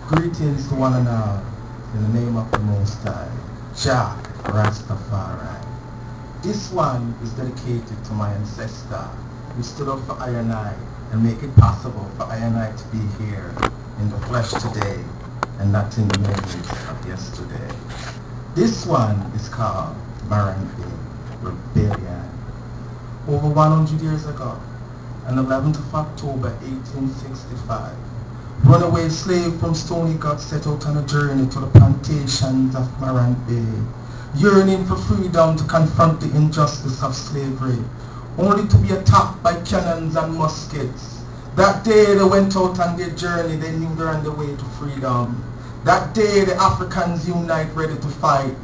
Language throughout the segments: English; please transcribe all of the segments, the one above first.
Greetings to one and all, in the name of the Most High, Jah Rastafari. This one is dedicated to my ancestor, who stood up for I and make it possible for I to be here in the flesh today, and not in the memories of yesterday. This one is called Maranthi Rebellion. Over 100 years ago, on the 11th of October 1865, runaway slave from Stony got set out on a journey to the plantations of Maranthi, yearning for freedom to confront the injustice of slavery, only to be attacked by cannons and muskets. That day they went out on their journey, they knew they were on their way to freedom. That day the Africans unite ready to fight.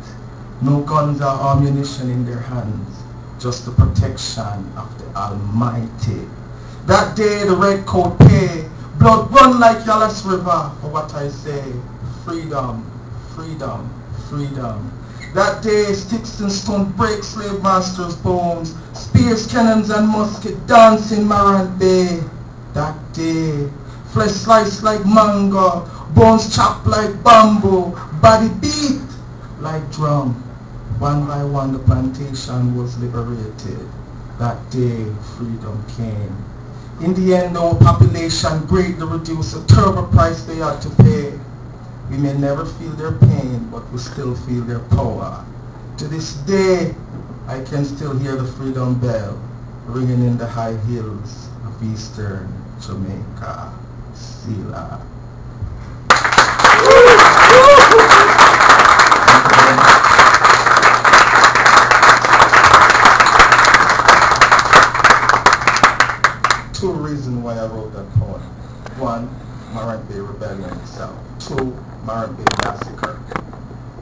No guns or ammunition in their hands, just the protection of the Almighty. That day the red coat pay, blood run like Yalas River for what I say. Freedom, freedom, freedom. That day sticks and stones break slave masters' bones, spears, cannons and musket dance in Maranthi. That day flesh sliced like mango, bones chopped like bamboo, body beat like drum. One by one the plantation was liberated. That day freedom came. In the end our population greatly reduced, a terrible price they had to pay. We may never feel their pain, but we still feel their power. To this day, I can still hear the freedom bell ringing in the high hills of eastern Jamaica. Selah. Two reasons why I wrote that poem. One, Maranthi Rebellion itself. Two, Maranthi Massacre.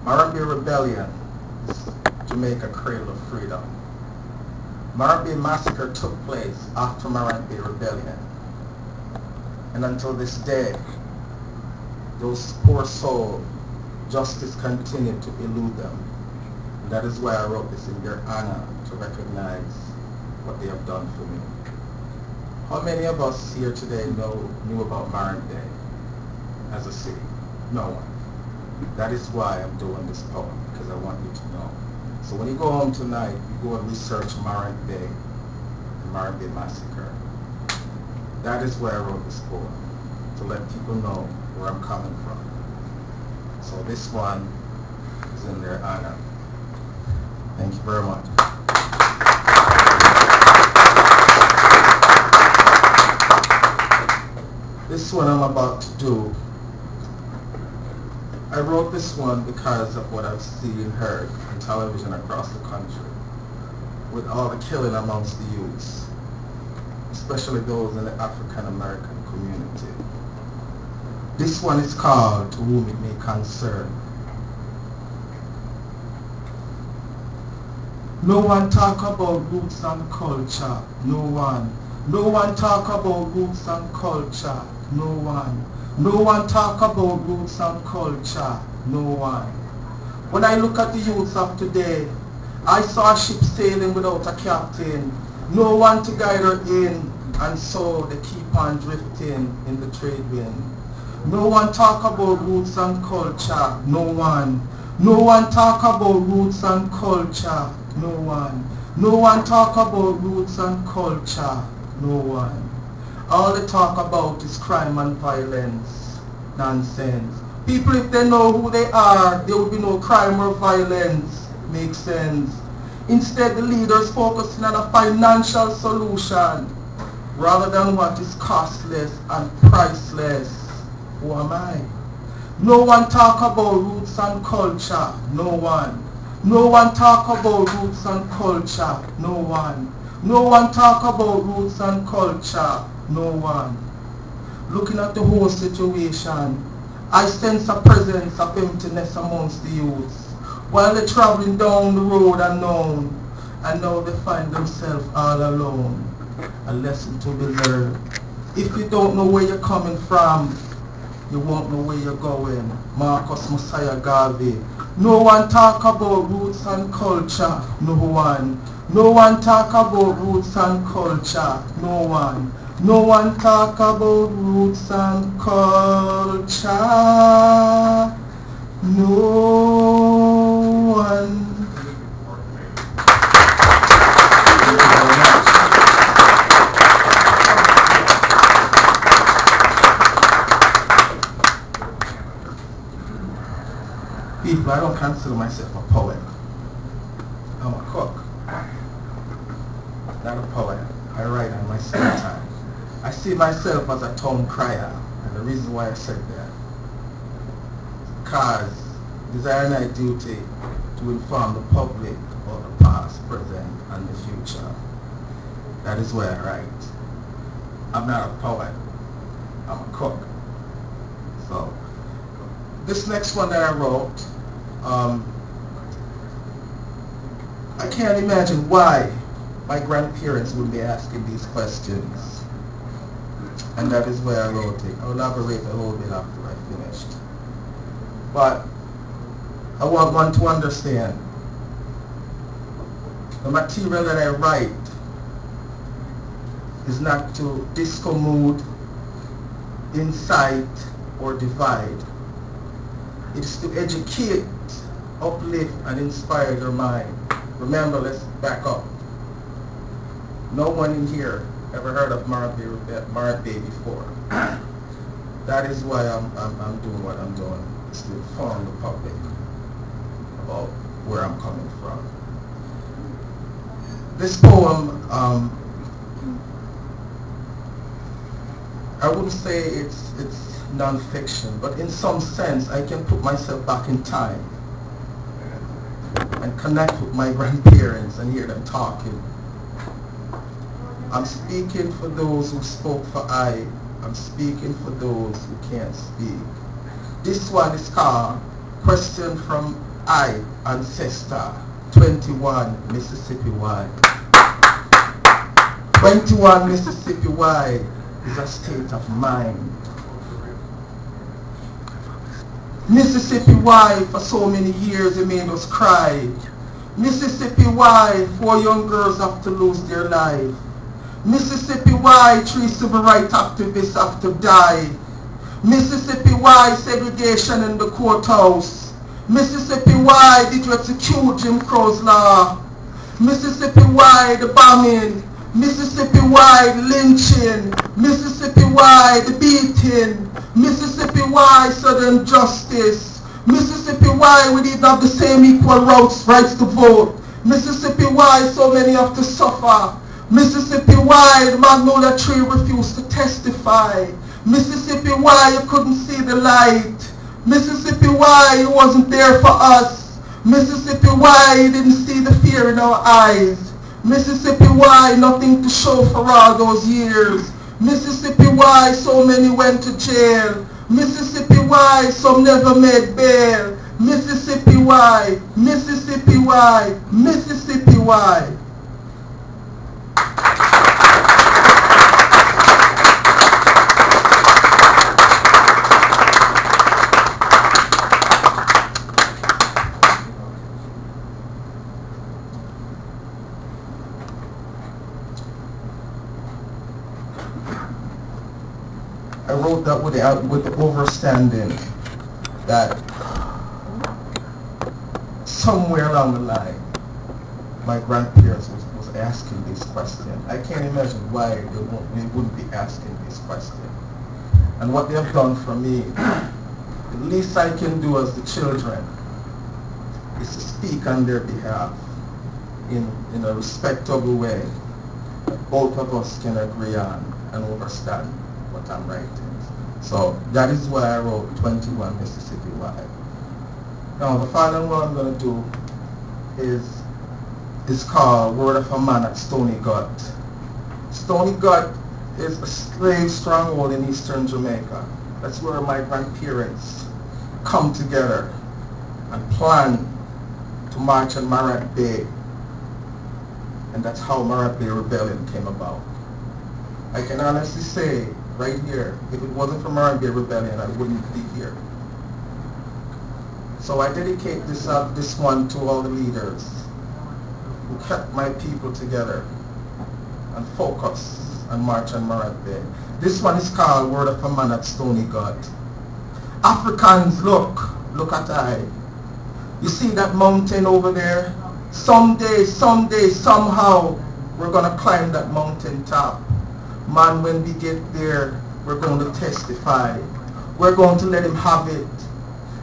Maranthi Rebellion is Jamaica cradle of freedom. Maranthi Massacre took place after Maranthi Rebellion. And until this day, those poor souls, justice continued to elude them. And that is why I wrote this in their honor, to recognize what they have done for me. How many of us here today knew about Maranthi as a city? No one. That is why I'm doing this poem, because I want you to know. So when you go home tonight, you go and research Maranthi, the Maranthi Massacre. That is where I wrote this poem, to let people know where I'm coming from. So this one is in their honor. Thank you very much. This one I'm about to do, I wrote this one because of what I've seen and heard on television across the country, with all the killing amongst the youths, especially those in the African American community. This one is called To Whom It May Concern. No one talk about roots and culture, no one. No one talk about roots and culture, no one. No one talk about roots and culture, no one. When I look at the youths of today, I saw a ship sailing without a captain, no one to guide her in, and so they keep on drifting in the trade wind. No one talk about roots and culture, no one. No one talk about roots and culture, no one. No one talk about roots and culture, no one. All they talk about is crime and violence. Nonsense. People, if they know who they are, there will be no crime or violence. Makes sense. Instead, the leaders focusing on a financial solution rather than what is costless and priceless. Who am I? No one talk about roots and culture. No one. No one talk about roots and culture. No one. No one talk about roots and culture. No one. Looking at the whole situation, I sense a presence of emptiness amongst the youths. While they're traveling down the road unknown, and now they find themselves all alone. A lesson to be learned. If you don't know where you're coming from, you won't know where you're going. Marcus Messiah Garvey. No one talk about roots and culture. No one. No one talk about roots and culture. No one. No one talk about roots and culture. No one. People, I don't consider myself a poet. I'm a cook, not a poet. I write on my spare time. I see myself as a town crier, and the reason why I said that, because it is our duty to inform the public about the past, present, and the future. That is why I write. I'm not a poet. I'm a cook. So, this next one that I wrote, I can't imagine why my grandparents would be asking these questions. And that is where I wrote it. I'll elaborate a little bit after I finished. But I want one to understand the material that I write is not to discommode, incite, or divide. It's to educate, uplift, and inspire your mind. Remember, let's back up. No one in here ever heard of Marabé before. That is why I'm doing what I'm doing, is to inform the public about where I'm coming from. This poem, I wouldn't say it's non-fiction, but in some sense I can put myself back in time and connect with my grandparents and hear them talking. I'm speaking for those who spoke for I. I'm speaking for those who can't speak. This one is called Question from I, Ancestor, 21 Mississippi Why. 21 Mississippi Why is a state of mind. Mississippi why for so many years it made us cry. Mississippi why 4 young girls have to lose their life. Mississippi why 3 civil rights activists have to die. Mississippi why segregation in the courthouse. Mississippi why did you execute Jim Crow's law. Mississippi why the bombing. Mississippi why the lynching. Mississippi why the beating. Mississippi why Southern justice. Mississippi why we didn't have the same equal rights to vote. Mississippi why so many have to suffer. Mississippi why the magnolia tree refused to testify. Mississippi why you couldn't see the light. Mississippi why you wasn't there for us. Mississippi why you didn't see the fear in our eyes. Mississippi why nothing to show for all those years. Mississippi why so many went to jail. Mississippi why some never made bail. Mississippi why, Mississippi why, Mississippi why. I wrote that with the overstanding that somewhere along the line, my grandparents was asking this question. I can't imagine why they wouldn't be asking this question. And what they have done for me, the least I can do as the children is to speak on their behalf in a respectable way that both of us can agree on and understand what I'm writing. So that is why I wrote 21 Mississippi Why. Now the final one I'm going to do is called Word of a Man at Stony Gut. Stony Gut is a slave stronghold in eastern Jamaica. That's where my grandparents come together and plan to march on Marab Bay. And that's how Marab Bay Rebellion came about. I can honestly say right here, if it wasn't for Marab Bay Rebellion, I wouldn't be here. So I dedicate this one to all the leaders who kept my people together and focused and march on Morabbe. This one is called Word of a Man at Stony God. Africans, look at I. You see that mountain over there? Someday, somehow, we're going to climb that mountain top. Man, when we get there, we're going to testify. We're going to let him have it.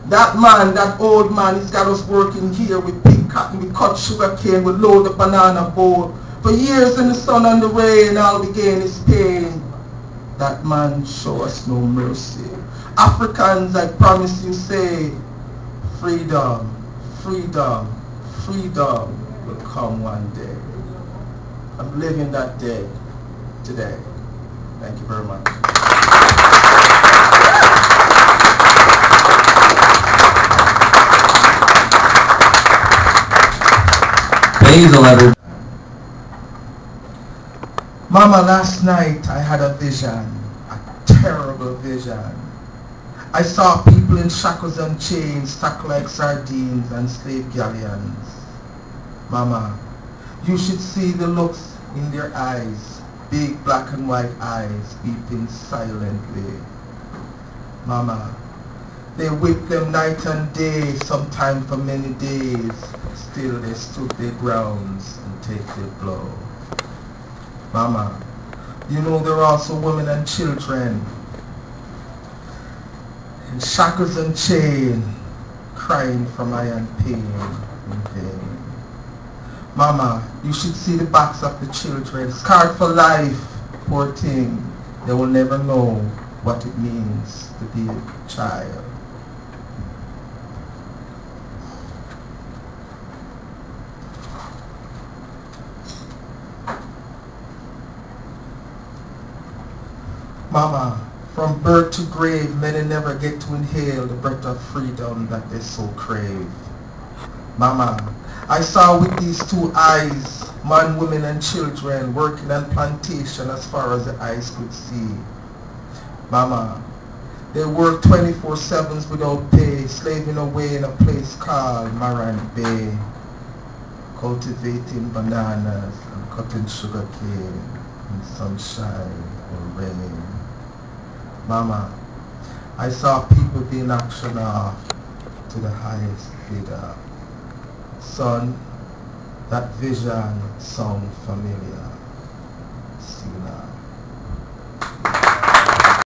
That man, that old man, he's got us working here with big cotton, we cut sugar cane, we load the banana boat. For years in the sun and the rain, all we gain is pain. That man show us no mercy. Africans, I promise you, say, freedom, freedom, freedom will come one day. I'm living that day today. Thank you very much. Basil, Mama, last night I had a vision, a terrible vision. I saw people in shackles and chains, stuck like sardines and slave galleons. Mama, you should see the looks in their eyes, big black and white eyes, weeping silently. Mama, they whip them night and day, sometime for many days. Still they stood their grounds and take their blow. Mama, you know there are also women and children in shackles and chain, crying from iron pain in vain. Mama, you should see the backs of the children, scarred for life, poor thing. They will never know what it means to be a child. Mama, from birth to grave, many never get to inhale the breath of freedom that they so crave. Mama, I saw with these two eyes, man, women and children working on plantation as far as the eyes could see. Mama, they work 24/7 without pay, slaving away in a place called Maran Bay, cultivating bananas and cutting sugar cane in sunshine or rain. Mama, I saw people being auctioned off to the highest bidder. Son, that vision sounds familiar. See you now.